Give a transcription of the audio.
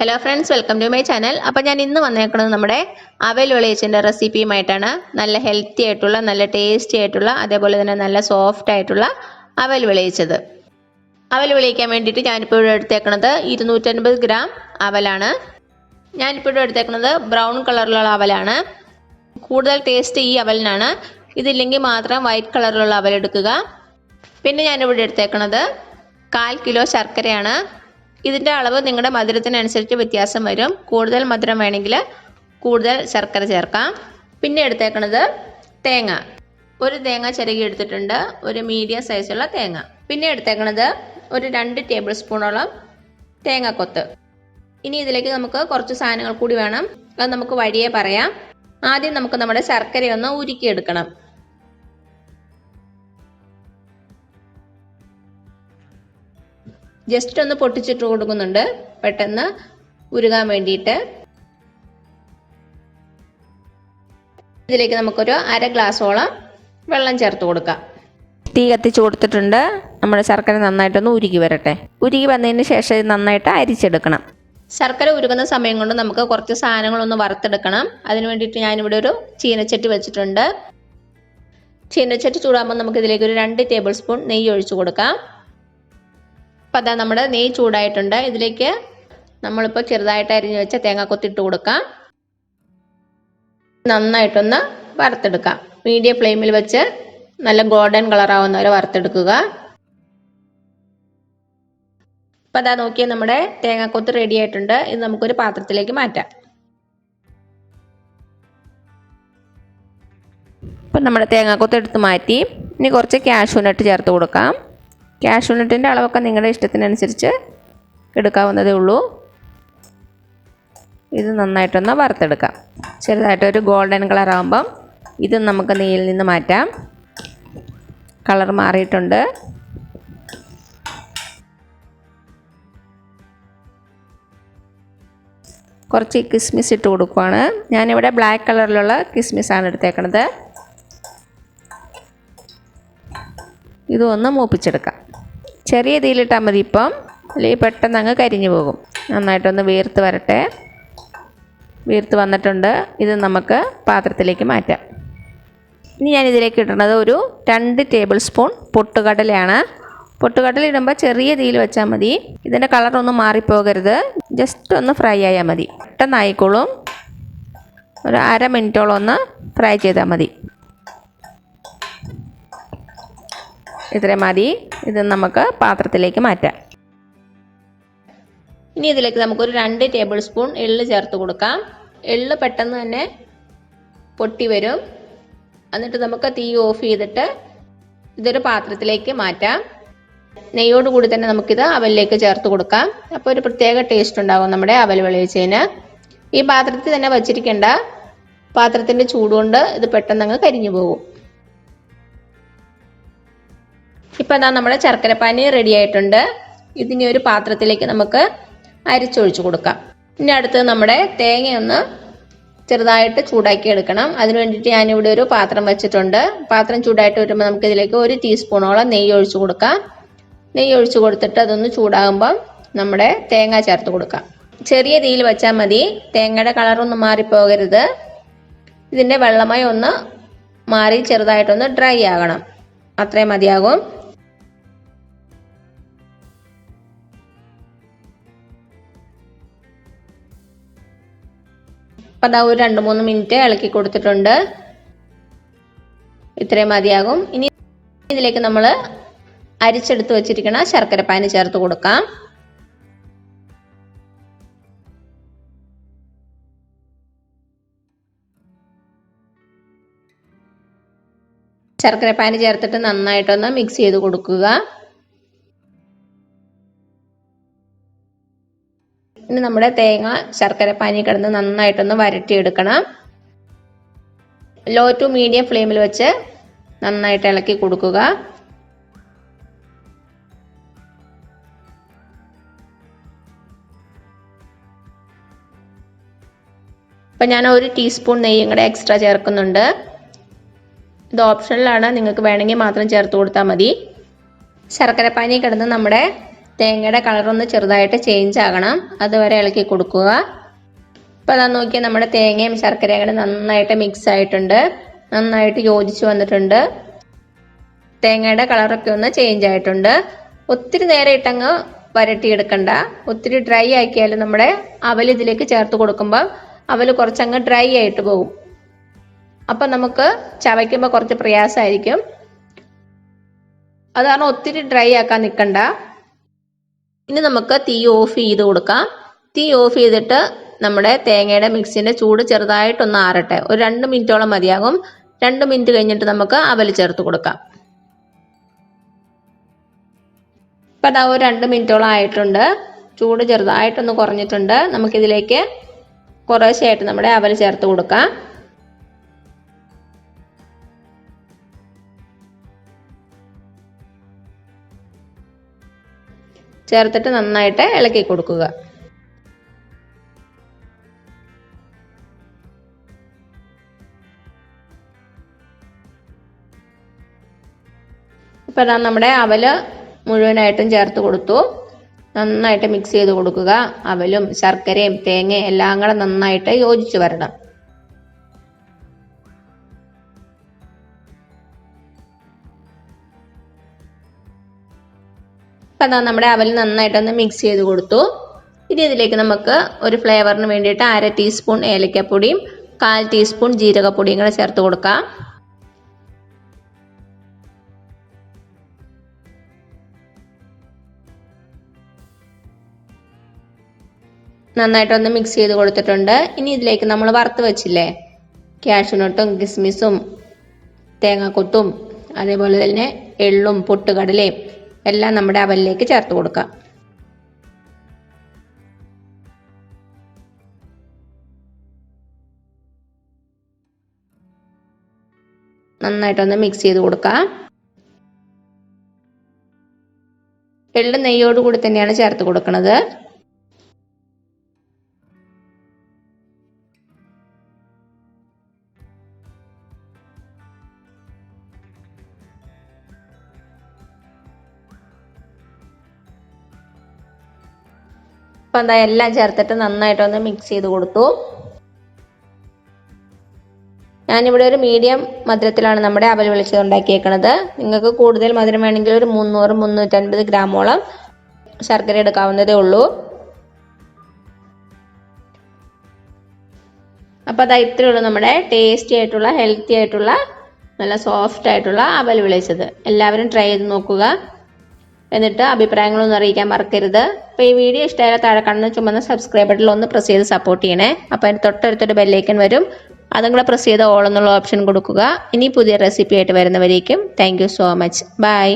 Hello friends, welcome to my channel. അപ്പോൾ ഞാൻ ഇന്ന് വന്നേക്കുന്നത് നമ്മുടെ അവൽ വിളയിച്ചതിൻ്റെ റെസിപ്പിയുമായിട്ടാണ്. നല്ല ഹെൽത്തി ആയിട്ടുള്ള, നല്ല ടേസ്റ്റി ആയിട്ടുള്ള, അതേപോലെ തന്നെ നല്ല സോഫ്റ്റ് ആയിട്ടുള്ള അവൽ വിളയിച്ചത്. അവൽ വിളയിക്കാൻ വേണ്ടിയിട്ട് ഞാനിപ്പോൾ ഇവിടെ എടുത്തേക്കുന്നത് 250 ഗ്രാം അവലാണ്. ഞാനിപ്പോൾ ഇവിടെ എടുത്തേക്കുന്നത് ബ്രൗൺ കളറിലുള്ള അവലാണ്. കൂടുതൽ ടേസ്റ്റ് ഈ അവലിനാണ്. ഇതില്ലെങ്കിൽ മാത്രം വൈറ്റ് കളറിലുള്ള അവൽ എടുക്കുക. പിന്നെ ഞാനിവിടെ എടുത്തേക്കുന്നത് 1/4 കിലോ ശർക്കരയാണ്. ഇതിൻ്റെ അളവ് നിങ്ങളുടെ മധുരത്തിനനുസരിച്ച് വ്യത്യാസം വരും. കൂടുതൽ മധുരം വേണമെങ്കിൽ കൂടുതൽ ശർക്കര ചേർക്കാം. പിന്നെ എടുത്തേക്കുന്നത് തേങ്ങ. ഒരു തേങ്ങ ചിരകി എടുത്തിട്ടുണ്ട്, ഒരു മീഡിയം സൈസുള്ള തേങ്ങ. പിന്നെ എടുത്തേക്കുന്നത് ഒരു 2 ടേബിൾ സ്പൂണോളം തേങ്ങാക്കൊത്ത്. ഇനി ഇതിലേക്ക് നമുക്ക് കുറച്ച് സാധനങ്ങൾ കൂടി വേണം. അത് നമുക്ക് വഴിയേ പറയാം. ആദ്യം നമുക്ക് നമ്മുടെ ശർക്കരയൊന്ന് ഉരുക്കിയെടുക്കണം. ജസ്റ്റ് ഒന്ന് പൊട്ടിച്ചിട്ട് കൊടുക്കുന്നുണ്ട്, പെട്ടെന്ന് ഉരുകാൻ വേണ്ടിയിട്ട്. ഇതിലേക്ക് നമുക്കൊരു 1/2 ഗ്ലാസോളം വെള്ളം ചേർത്ത് കൊടുക്കാം. തീ കത്തിച്ച് കൊടുത്തിട്ടുണ്ട്. നമ്മുടെ ശർക്കര നന്നായിട്ടൊന്ന് ഉരുകി വരട്ടെ. ഉരുകി വന്നതിന് ശേഷം ഇത് നന്നായിട്ട് അരിച്ചെടുക്കണം. ശർക്കര ഉരുകുന്ന സമയം കൊണ്ട് നമുക്ക് കുറച്ച് സാധനങ്ങളൊന്ന് വറുത്തെടുക്കണം. അതിന് വേണ്ടിയിട്ട് ഞാനിവിടെ ഒരു ചീനച്ചട്ടി വെച്ചിട്ടുണ്ട്. ചീനച്ചട്ടി ചൂടാകുമ്പോൾ നമുക്ക് ഇതിലേക്ക് ഒരു 2 ടേബിൾ സ്പൂൺ നെയ്യ് ഒഴിച്ചു കൊടുക്കാം. അപ്പോൾ അതാ നമ്മുടെ നെയ്യ് ചൂടായിട്ടുണ്ട്. ഇതിലേക്ക് നമ്മളിപ്പോൾ ചെറുതായിട്ട് അരിഞ്ഞ് വെച്ച തേങ്ങാക്കൊത്തിട്ട് കൊടുക്കാം. നന്നായിട്ടൊന്ന് വറുത്തെടുക്കാം. മീഡിയം ഫ്ലെയിമിൽ വെച്ച് നല്ല ഗോൾഡൻ കളർ ആവുന്ന വരെ വറുത്തെടുക്കുക. അപ്പോൾ അതാ നോക്കിയാൽ നമ്മുടെ തേങ്ങാക്കൊത്ത് റെഡി ആയിട്ടുണ്ട്. ഇത് നമുക്കൊരു പാത്രത്തിലേക്ക് മാറ്റാം. ഇപ്പം നമ്മുടെ തേങ്ങാക്കൊത്ത് എടുത്ത് മാറ്റി. ഇനി കുറച്ച് കാഷ്യൂ നട്ട് ചേർത്ത് കൊടുക്കാം. കാഷ്യൂ നട്ടിൻ്റെ അളവൊക്കെ നിങ്ങളുടെ ഇഷ്ടത്തിനനുസരിച്ച് എടുക്കാവുന്നതേ ഉള്ളൂ. ഇത് നന്നായിട്ടൊന്ന് വറുത്തെടുക്കാം. ചെറുതായിട്ടൊരു ഗോൾഡൻ കളർ ആകുമ്പം ഇത് നമുക്ക് നെയ്യിൽ നിന്ന് മാറ്റാം. കളർ മാറിയിട്ടുണ്ട്. കുറച്ച് കിസ്മിസ് ഇട്ട് കൊടുക്കുവാണ്. ഞാനിവിടെ ബ്ലാക്ക് കളറിലുള്ള കിസ്മിസാണ് എടുത്തേക്കണത്. ഇതൊന്ന് മൂപ്പിച്ചെടുക്കാം. ചെറിയ തീയിലിട്ടാൽ മതി ഇപ്പം, അല്ലെങ്കിൽ പെട്ടെന്ന് അങ്ങ് കരിഞ്ഞു പോകും. നന്നായിട്ടൊന്ന് വീർത്ത് വരട്ടെ. വീർത്ത് വന്നിട്ടുണ്ട്. ഇത് നമുക്ക് പാത്രത്തിലേക്ക് മാറ്റാം. ഇനി ഞാനിതിലേക്ക് ഇടുന്നത് ഒരു 2 ടേബിൾ സ്പൂൺ പൊട്ടുകടലയാണ്. പൊട്ടുകടല ഇടുമ്പോൾ ചെറിയ തീയിൽ വെച്ചാൽ മതി. ഇതിൻ്റെ കളറൊന്നും മാറിപ്പോകരുത്. ജസ്റ്റ് ഒന്ന് ഫ്രൈ ആയാൽ മതി. പെട്ടെന്നായിക്കോളും. ഒരു 1/2 മിനിറ്റോളം ഒന്ന് ഫ്രൈ ചെയ്താൽ മതി. ഇത്രയും മതി. ഇത് നമുക്ക് പാത്രത്തിലേക്ക് മാറ്റാം. ഇനി ഇതിലേക്ക് നമുക്കൊരു 2 ടേബിൾ സ്പൂൺ എള്ള് ചേർത്ത് കൊടുക്കാം. എള്ള് പെട്ടെന്ന് തന്നെ പൊട്ടി വരും. എന്നിട്ട് നമുക്ക് തീ ഓഫ് ചെയ്തിട്ട് ഇതൊരു പാത്രത്തിലേക്ക് മാറ്റാം. നെയ്യോട് കൂടി തന്നെ നമുക്കിത് അവലിലേക്ക് ചേർത്ത് കൊടുക്കാം. അപ്പോൾ ഒരു പ്രത്യേക ടേസ്റ്റ് ഉണ്ടാകും നമ്മുടെ അവൽ വിളയിച്ചതിന്. ഈ പാത്രത്തിൽ തന്നെ വച്ചിരിക്കേണ്ട. പാത്രത്തിൻ്റെ ചൂടുകൊണ്ട് ഇത് പെട്ടെന്ന് അങ്ങ് കരിഞ്ഞു പോകും. ഇപ്പം അതാ നമ്മുടെ ശർക്കരപ്പാനി റെഡി ആയിട്ടുണ്ട്. ഇതിനി ഒരു പാത്രത്തിലേക്ക് നമുക്ക് അരിച്ചൊഴിച്ച് കൊടുക്കാം. ഇനി അടുത്ത് നമ്മുടെ തേങ്ങയൊന്ന് ചെറുതായിട്ട് ചൂടാക്കി എടുക്കണം. അതിന് വേണ്ടിയിട്ട് ഞാനിവിടെ ഒരു പാത്രം വെച്ചിട്ടുണ്ട്. പാത്രം ചൂടായിട്ട് വരുമ്പോൾ നമുക്കിതിലേക്ക് 1 ടീസ്പൂണോളം നെയ്യ് ഒഴിച്ച് കൊടുക്കാം. നെയ്യ് ഒഴിച്ച് കൊടുത്തിട്ട് അതൊന്ന് ചൂടാകുമ്പം നമ്മുടെ തേങ്ങ ചേർത്ത് കൊടുക്കാം. ചെറിയ തീയിൽ വെച്ചാൽ മതി. തേങ്ങയുടെ കളറൊന്നും മാറിപ്പോകരുത്. ഇതിൻ്റെ വെള്ളമയം ഒന്ന് മാറി ചെറുതായിട്ടൊന്ന് ഡ്രൈ ആകണം. അത്രയും മതിയാകും. അപ്പം അതാ ഒരു 2-3 മിനിറ്റ് ഇളക്കി കൊടുത്തിട്ടുണ്ട്. ഇത്രയും മതിയാകും. ഇനി ഇതിലേക്ക് നമ്മൾ അരിച്ചെടുത്ത് വെച്ചിരിക്കണ ശർക്കരപ്പാനി ചേർത്ത് കൊടുക്കാം. ശർക്കരപ്പാനി ചേർത്തിട്ട് നന്നായിട്ടൊന്ന് മിക്സ് ചെയ്ത് കൊടുക്കുക. ഇനി നമ്മുടെ തേങ്ങ ശർക്കരപ്പാനി കിടന്ന് നന്നായിട്ടൊന്ന് വരട്ടിയെടുക്കണം. ലോ ടു മീഡിയം ഫ്ലെയിമിൽ വെച്ച് നന്നായിട്ട് ഇളക്കി കൊടുക്കുക. അപ്പം ഞാൻ 1 ടീസ്പൂൺ നെയ്യും കൂടെ എക്സ്ട്രാ ചേർക്കുന്നുണ്ട്. ഇത് ഓപ്ഷണലാണ്. നിങ്ങൾക്ക് വേണമെങ്കിൽ മാത്രം ചേർത്ത് കൊടുത്താൽ മതി. ശർക്കരപ്പാനി കിടന്ന് നമ്മുടെ തേങ്ങയുടെ കളറൊന്ന് ചെറുതായിട്ട് ചേഞ്ച് ആകണം, അതുവരെ ഇളക്കി കൊടുക്കുക. അപ്പോൾ അതാ നോക്കിയാൽ നമ്മുടെ തേങ്ങയും ശർക്കരയും കൂടെ നന്നായിട്ട് മിക്സ് ആയിട്ടുണ്ട്, നന്നായിട്ട് യോജിച്ച് വന്നിട്ടുണ്ട്. തേങ്ങയുടെ കളറൊക്കെ ഒന്ന് ചേഞ്ച് ആയിട്ടുണ്ട്. ഒത്തിരി നേരം ഇട്ടങ്ങ് വരട്ടിയെടുക്കണ്ട, ഒത്തിരി ഡ്രൈ ആക്കിയാൽ നമ്മുടെ അവൽ ഇതിലേക്ക് ചേർത്ത് കൊടുക്കുമ്പോൾ അവൽ കുറച്ചങ്ങ് ഡ്രൈ ആയിട്ട് പോകും. അപ്പം നമുക്ക് ചവയ്ക്കുമ്പോൾ കുറച്ച് പ്രയാസമായിരിക്കും. അതാണ് ഒത്തിരി ഡ്രൈ ആക്കാൻ നിൽക്കണ്ട. ഇനി നമുക്ക് തീ ഓഫ് ചെയ്ത് കൊടുക്കാം. തീ ഓഫ് ചെയ്തിട്ട് നമ്മുടെ തേങ്ങയുടെ മിക്സിൻ്റെ ചൂട് ചെറുതായിട്ടൊന്ന് ആറട്ടെ. ഒരു 2 മിനിറ്റോളം മതിയാകും. 2 മിനിറ്റ് കഴിഞ്ഞിട്ട് നമുക്ക് അവൽ ചേർത്ത് കൊടുക്കാം. ഇപ്പം അതാ ഒരു 2 മിനിറ്റോളം ആയിട്ടുണ്ട്. ചൂട് ചെറുതായിട്ടൊന്ന് കുറഞ്ഞിട്ടുണ്ട്. നമുക്കിതിലേക്ക് കുറേശ്ശെയായിട്ട് നമ്മുടെ അവൽ ചേർത്ത് കൊടുക്കാം. ചേർത്തിട്ട് നന്നായിട്ട് ഇളക്കി കൊടുക്കുക. ഇപ്പം അതാ നമ്മുടെ അവല് മുഴുവനായിട്ടും ചേർത്ത് കൊടുത്തു. നന്നായിട്ട് മിക്സ് ചെയ്ത് കൊടുക്കുക. അവലും ശർക്കരയും തേങ്ങയും എല്ലാം കൂടെ നന്നായിട്ട് യോജിച്ച് വരണം. അപ്പം അതാ നമ്മുടെ അവൽ നന്നായിട്ടൊന്ന് മിക്സ് ചെയ്ത് കൊടുത്തു. ഇനി ഇതിലേക്ക് നമുക്ക് ഒരു ഫ്ലേവറിന് വേണ്ടിയിട്ട് 1/2 ടീസ്പൂൺ ഏലക്കപ്പൊടിയും 1/4 ടീസ്പൂൺ ജീരകപ്പൊടിയും കൂടെ ചേർത്ത് കൊടുക്കാം. നന്നായിട്ടൊന്ന് മിക്സ് ചെയ്ത് കൊടുത്തിട്ടുണ്ട്. ഇനി ഇതിലേക്ക് നമ്മൾ വറുത്ത് വെച്ചില്ലേ കാഷ്യൂനട്ടും കിസ്മിസും തേങ്ങാക്കൊത്തും അതേപോലെ തന്നെ എള്ളും പൊട്ടുകടലയും എല്ലാം നമ്മുടെ അവലിലേക്ക് ചേർത്ത് കൊടുക്കാം. നന്നായിട്ടൊന്ന് മിക്സ് ചെയ്ത് കൊടുക്കാം. എള്ള് നെയ്യോട് കൂടി തന്നെയാണ് ചേർത്ത് കൊടുക്കുന്നത്. അപ്പം എന്താ എല്ലാം ചേർത്തിട്ട് നന്നായിട്ടൊന്ന് മിക്സ് ചെയ്ത് കൊടുത്തു. ഞാനിവിടെ ഒരു മീഡിയം മധുരത്തിലാണ് നമ്മുടെ അവൽ വെളിച്ചത് ഉണ്ടാക്കിയേക്കുന്നത്. നിങ്ങൾക്ക് കൂടുതൽ മധുരം വേണമെങ്കിൽ ഒരു 300-350 ഗ്രാമോളം ശർക്കര എടുക്കാവുന്നതേ ഉള്ളൂ. അപ്പോൾ അതാ ഇത്രയേ ഉള്ളൂ നമ്മുടെ ടേസ്റ്റി ആയിട്ടുള്ള ഹെൽത്തി ആയിട്ടുള്ള നല്ല സോഫ്റ്റ് ആയിട്ടുള്ള അവൽ വെളിച്ചത്. എല്ലാവരും ട്രൈ ചെയ്ത് നോക്കുക. എന്നിട്ട് അഭിപ്രായങ്ങളൊന്നും അറിയിക്കാൻ മറക്കരുത്. അപ്പോൾ ഈ വീഡിയോ ഇഷ്ടമായാൽ താഴെ കാണുന്ന ചുമന്ന സബ്സ്ക്രൈബ് ബട്ടണിൽ ഒന്ന് പ്രസ് ചെയ്ത് സപ്പോർട്ട് ചെയ്യണേ. അപ്പോൾ അതിന് തൊട്ടടുത്തൊരു ബെല്ലൈക്കൺ വരും, അതും കൂടെ പ്രസ് ചെയ്ത് ഓൾ എന്നുള്ള ഓപ്ഷൻ കൊടുക്കുക. ഇനി പുതിയ റെസിപ്പി ആയിട്ട് വരുന്നവരേക്കും thank you so much. By.